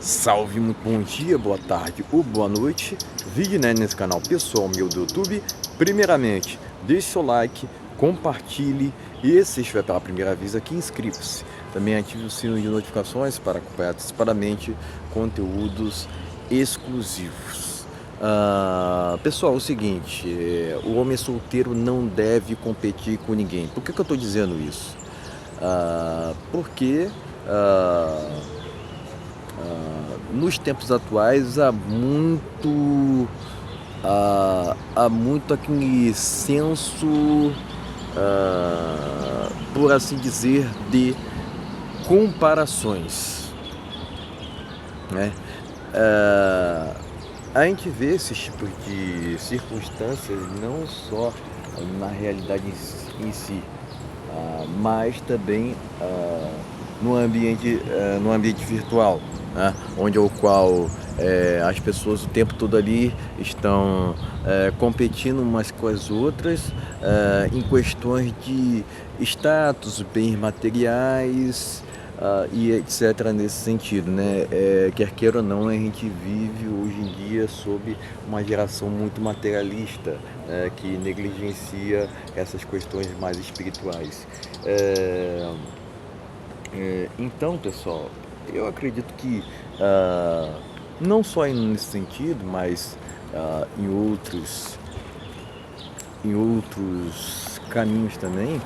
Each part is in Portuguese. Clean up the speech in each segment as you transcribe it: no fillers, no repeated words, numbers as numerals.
Salve, muito bom dia, boa tarde ou boa noite. Vídeo, né, nesse canal pessoal meu do YouTube. Primeiramente, deixe seu like, compartilhe e se estiver pela primeira vez aqui, inscreva-se. Também ative o sino de notificações para acompanhar antecipadamente conteúdos exclusivos. Pessoal, é o seguinte, o homem solteiro não deve competir com ninguém. Por que eu estou dizendo isso? Porque nos tempos atuais há muito aquele senso, por assim dizer, de comparações, né? A gente vê esses tipos de circunstâncias não só na realidade em si, mas também no ambiente virtual, né? Onde o qual as pessoas o tempo todo ali estão competindo umas com as outras em questões de status, bens materiais, e etc. nesse sentido, né? Quer queira ou não, a gente vive hoje em dia sob uma geração muito materialista, que negligencia essas questões mais espirituais. Então, pessoal, eu acredito que não só nesse sentido, mas em outros caminhos também,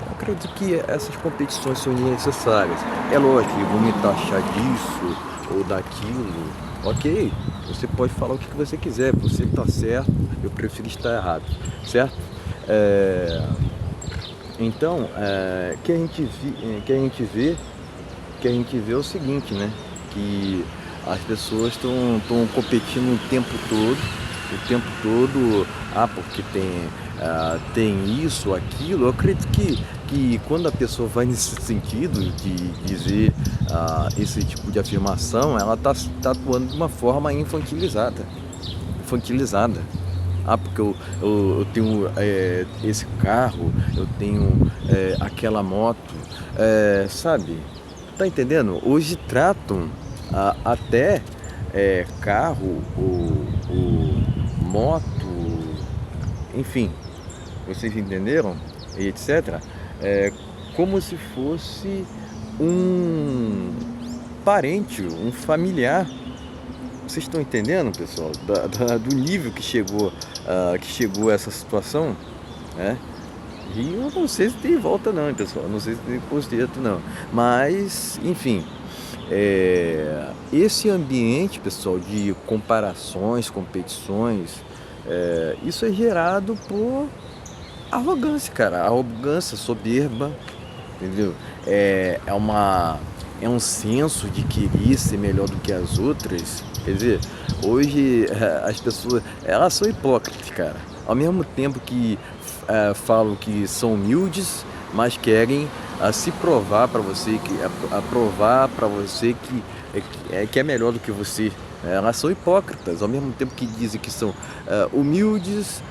eu acredito que essas competições são necessárias. É lógico, vão me taxar disso ou daquilo, ok? Você pode falar o que você quiser, você está certo, eu prefiro estar errado, certo? Então, que a gente vê é o seguinte, né? Que as pessoas estão competindo o tempo todo, porque tem isso, aquilo. Eu acredito que quando a pessoa vai nesse sentido de dizer esse tipo de afirmação, ela tá atuando de uma forma infantilizada. Porque eu tenho esse carro, eu tenho aquela moto, sabe? Tá entendendo? Hoje tratam até carro, moto, enfim, vocês entenderam? E etc. Como se fosse um parente, um familiar. Vocês estão entendendo, pessoal, do nível que chegou essa situação, né? E eu não sei se tem volta não, pessoal, não sei se tem conserto não, mas, enfim, esse ambiente, pessoal, de comparações, competições, isso é gerado por arrogância, cara, arrogância, soberba, entendeu? É um senso de querer ser melhor do que as outras. Quer dizer, hoje as pessoas, elas são hipócritas, cara. Ao mesmo tempo que falam que são humildes, mas querem se provar para você, provar para você que é melhor do que você. Elas são hipócritas, ao mesmo tempo que dizem que são humildes,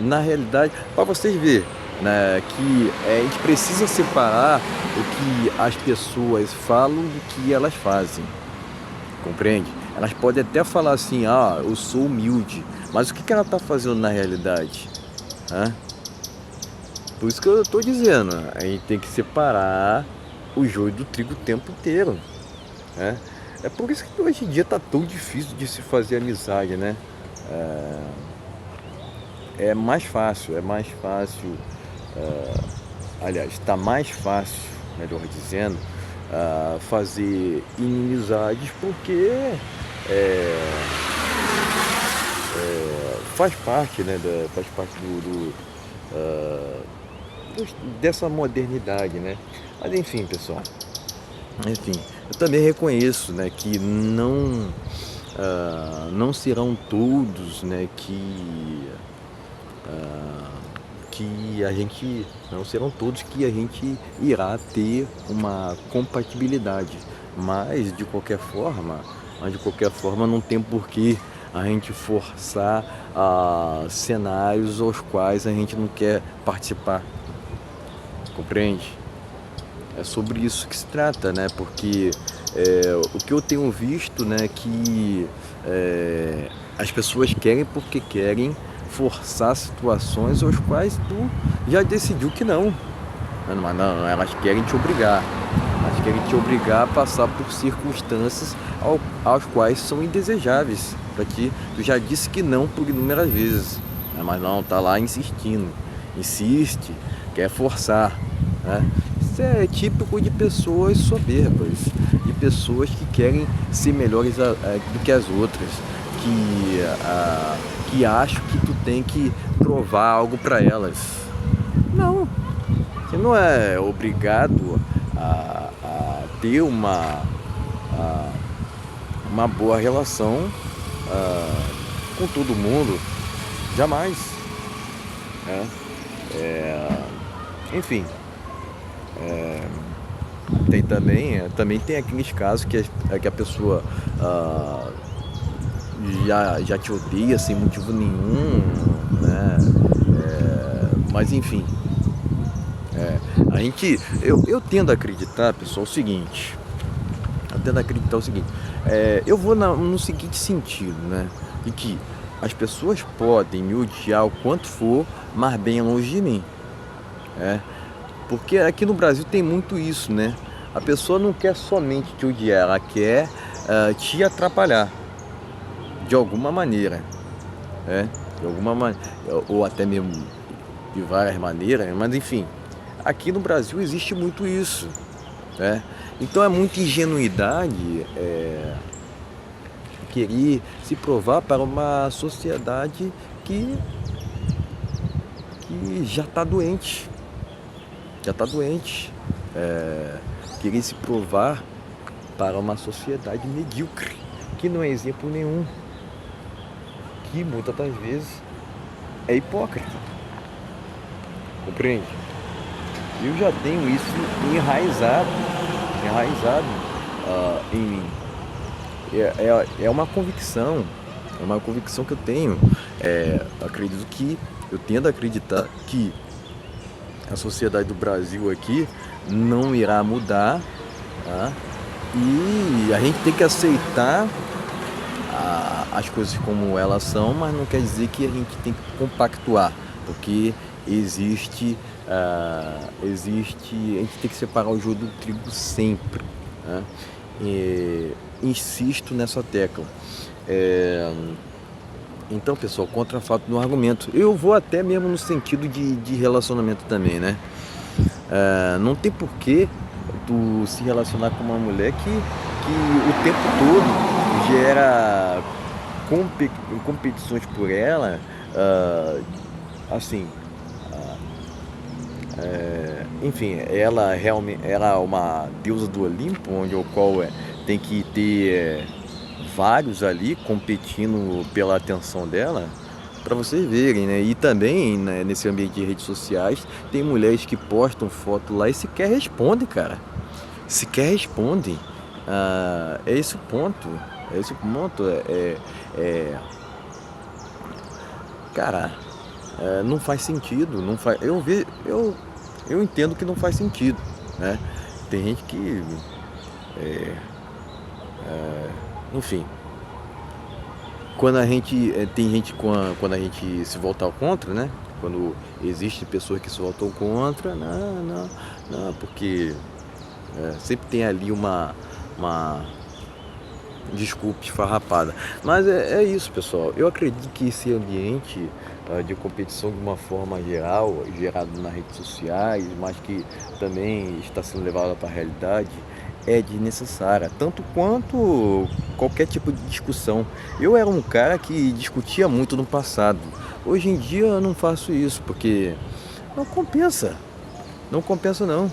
na realidade, para vocês verem, né, que a gente precisa separar o que as pessoas falam do que elas fazem, compreende? Elas podem até falar assim, eu sou humilde, mas o que ela está fazendo na realidade? Por isso que eu estou dizendo, a gente tem que separar o joio do trigo o tempo inteiro, né? É por isso que hoje em dia está tão difícil de se fazer amizade, né? É mais fácil, aliás, está mais fácil, melhor dizendo, fazer inimizades, porque faz parte, né, dessa modernidade, né? Mas enfim, pessoal, eu também reconheço, né, que não serão todos, né, não serão todos que a gente irá ter uma compatibilidade, mas de qualquer forma não tem porquê a gente forçar cenários aos quais a gente não quer participar, compreende? É sobre isso que se trata, né? Porque O que eu tenho visto, né, que as pessoas querem porque querem forçar situações aos quais tu já decidiu que não. Mas não, elas querem te obrigar. Elas querem te obrigar a passar por circunstâncias aos quais são indesejáveis para ti. Tu já disse que não por inúmeras vezes, né? Mas não, tá lá insistindo. Insiste, quer forçar, né? Isso é típico de pessoas soberbas, de pessoas que querem ser melhores do que as outras, que acham que tu tem que provar algo para elas. Não, você não é obrigado a ter uma boa relação com todo mundo, jamais, né? Enfim, também tem aqueles casos que a pessoa já te odeia sem motivo nenhum, né? Mas enfim, eu tendo a acreditar, pessoal, o seguinte, eu vou no seguinte sentido, né? De que as pessoas podem me odiar o quanto for, mas bem longe de mim. Porque aqui no Brasil tem muito isso, né? A pessoa não quer somente te odiar, ela quer te atrapalhar de alguma maneira, né? De alguma maneira, ou até mesmo de várias maneiras, mas enfim, aqui no Brasil existe muito isso, né? Então é muita ingenuidade querer se provar para uma sociedade que já está doente. Querer se provar para uma sociedade medíocre, que não é exemplo nenhum, que muitas das vezes é hipócrita. Compreende? Eu já tenho isso enraizado em mim. É uma convicção que eu tenho. Eu tendo a acreditar que a sociedade do Brasil aqui não irá mudar, tá? E a gente tem que aceitar as coisas como elas são, mas não quer dizer que a gente tem que compactuar, porque existe, a gente tem que separar o joio do trigo sempre, né? Insisto nessa tecla. Então, pessoal, contra a falta de um argumento. Eu vou até mesmo no sentido de relacionamento também, né? Não tem porquê tu se relacionar com uma mulher que o tempo todo gera competições por ela, assim, enfim, ela é uma deusa do Olimpo, o qual tem que ter vários ali competindo pela atenção dela, para vocês verem, né? E também, né, nesse ambiente de redes sociais, tem mulheres que postam foto lá e sequer respondem, cara. Sequer respondem. É esse o ponto. Cara, não faz sentido. Não faz, eu entendo que não faz sentido, né? Tem gente que enfim, quando a gente quando a gente se volta contra, né? Quando existe pessoas que se voltam contra, não, porque sempre tem ali uma desculpa esfarrapada. Mas é isso, pessoal. Eu acredito que esse ambiente de competição de uma forma geral, gerado nas redes sociais, mas que também está sendo levado para a realidade, é desnecessária, tanto quanto qualquer tipo de discussão. Eu era um cara que discutia muito no passado. Hoje em dia eu não faço isso, porque não compensa. Não compensa não.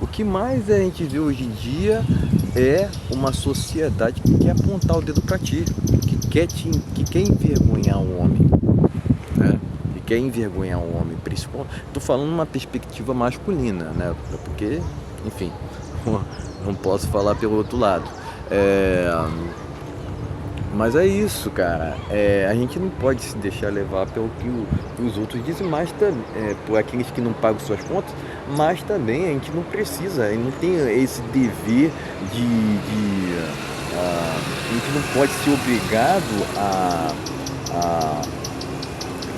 O que mais a gente vê hoje em dia é uma sociedade que quer apontar o dedo para ti, que quer envergonhar o homem, né? Que quer envergonhar o homem, principalmente. Estou falando numa perspectiva masculina, né? Porque, enfim, não posso falar pelo outro lado. Mas é isso, cara. A gente não pode se deixar levar pelo que os outros dizem, mas por aqueles que não pagam suas contas, mas também a gente não precisa, a gente não tem esse dever a gente não pode ser obrigado a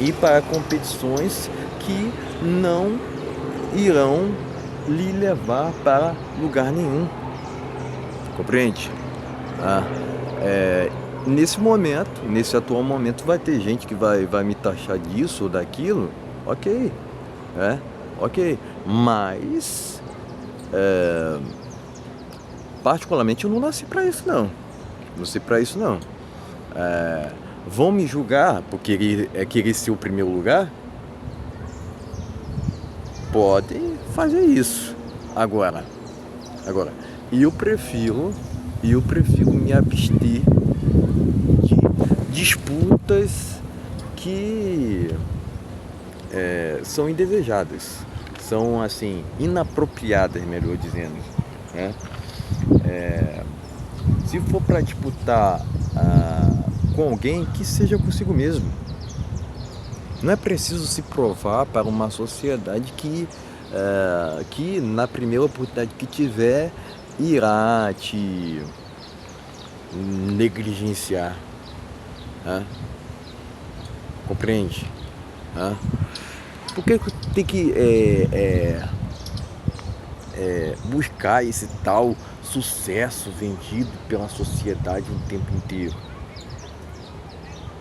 ir para competições que não irão lhe levar para lugar nenhum. Compreende? Nesse atual momento, vai ter gente que vai me taxar disso ou daquilo, ok, ok, mas particularmente eu não nasci para isso não, nasci para isso não. Vão me julgar por querer ser o primeiro lugar? Podem fazer isso. Agora, eu prefiro me abster de disputas que são indesejadas, são assim inapropriadas, melhor dizendo, né? Se for para disputar com alguém, que seja consigo mesmo. Não é preciso se provar para uma sociedade que na primeira oportunidade que tiver irá te negligenciar. Compreende? Por que tem que buscar esse tal sucesso vendido pela sociedade o tempo inteiro?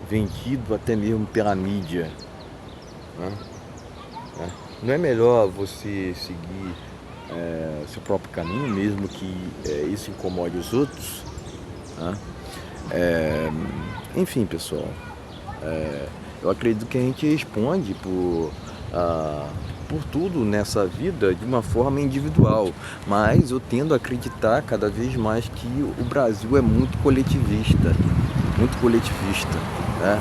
Vendido até mesmo pela mídia. Não é melhor você seguir seu próprio caminho, mesmo que isso incomode os outros? Enfim, pessoal, eu acredito que a gente responde por tudo nessa vida de uma forma individual, mas eu tendo a acreditar cada vez mais que o Brasil é muito coletivista, né?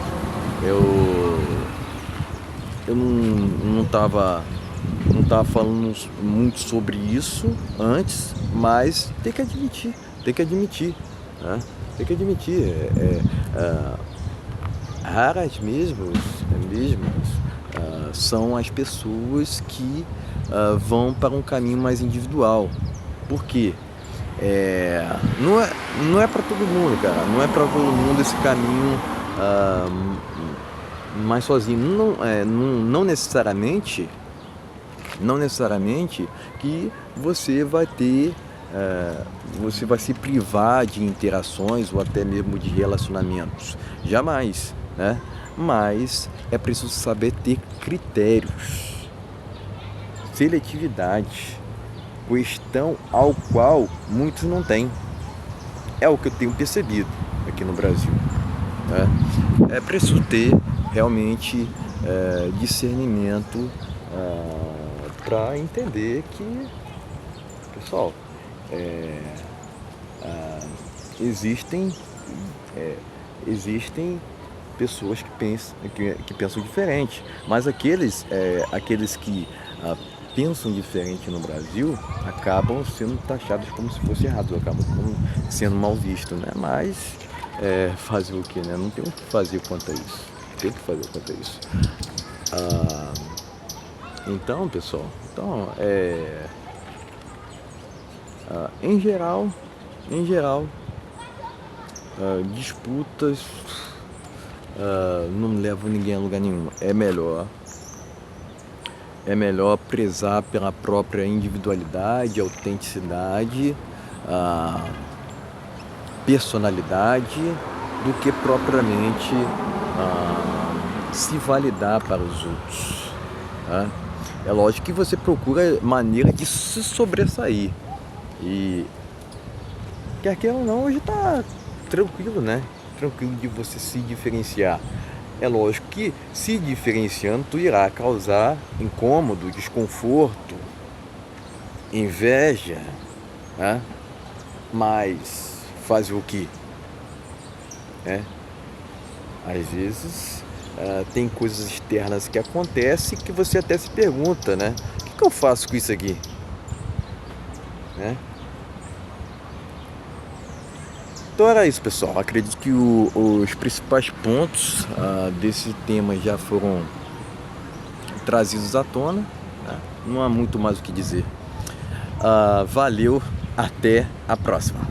Eu não estava falando muito sobre isso antes, mas tem que admitir, né? Raras mesmo são as pessoas que vão para um caminho mais individual. Por quê? Não é para todo mundo, cara. Não é para todo mundo esse caminho mais sozinho. Não necessariamente que você vai ter, você vai se privar de interações ou até mesmo de relacionamentos. Jamais, né? Mas é preciso saber ter critérios, seletividade, questão ao qual muitos não têm. É o que eu tenho percebido aqui no Brasil, né? É preciso ter realmente discernimento para entender que, pessoal, existem pessoas que pensam diferente, mas aqueles que pensam diferente no Brasil acabam sendo taxados como se fosse errado, acabam sendo mal vistos, né? Mas fazer o que, né? Não tem o que fazer quanto a isso. Então, pessoal, em geral, disputas não levam ninguém a lugar nenhum. É melhor prezar pela própria individualidade, autenticidade, personalidade, do que propriamente se validar para os outros, tá? É lógico que você procura maneira de se sobressair, e quer queira ou não, hoje tá tranquilo, né? Tranquilo de você se diferenciar. É lógico que se diferenciando, tu irá causar incômodo, desconforto, inveja, né? Mas fazer o que? Às vezes tem coisas externas que acontecem que você até se pergunta, né? O que eu faço com isso aqui? Né? Então era isso, pessoal. Acredito que os principais pontos desse tema já foram trazidos à tona, né? Não há muito mais o que dizer. Valeu, até a próxima.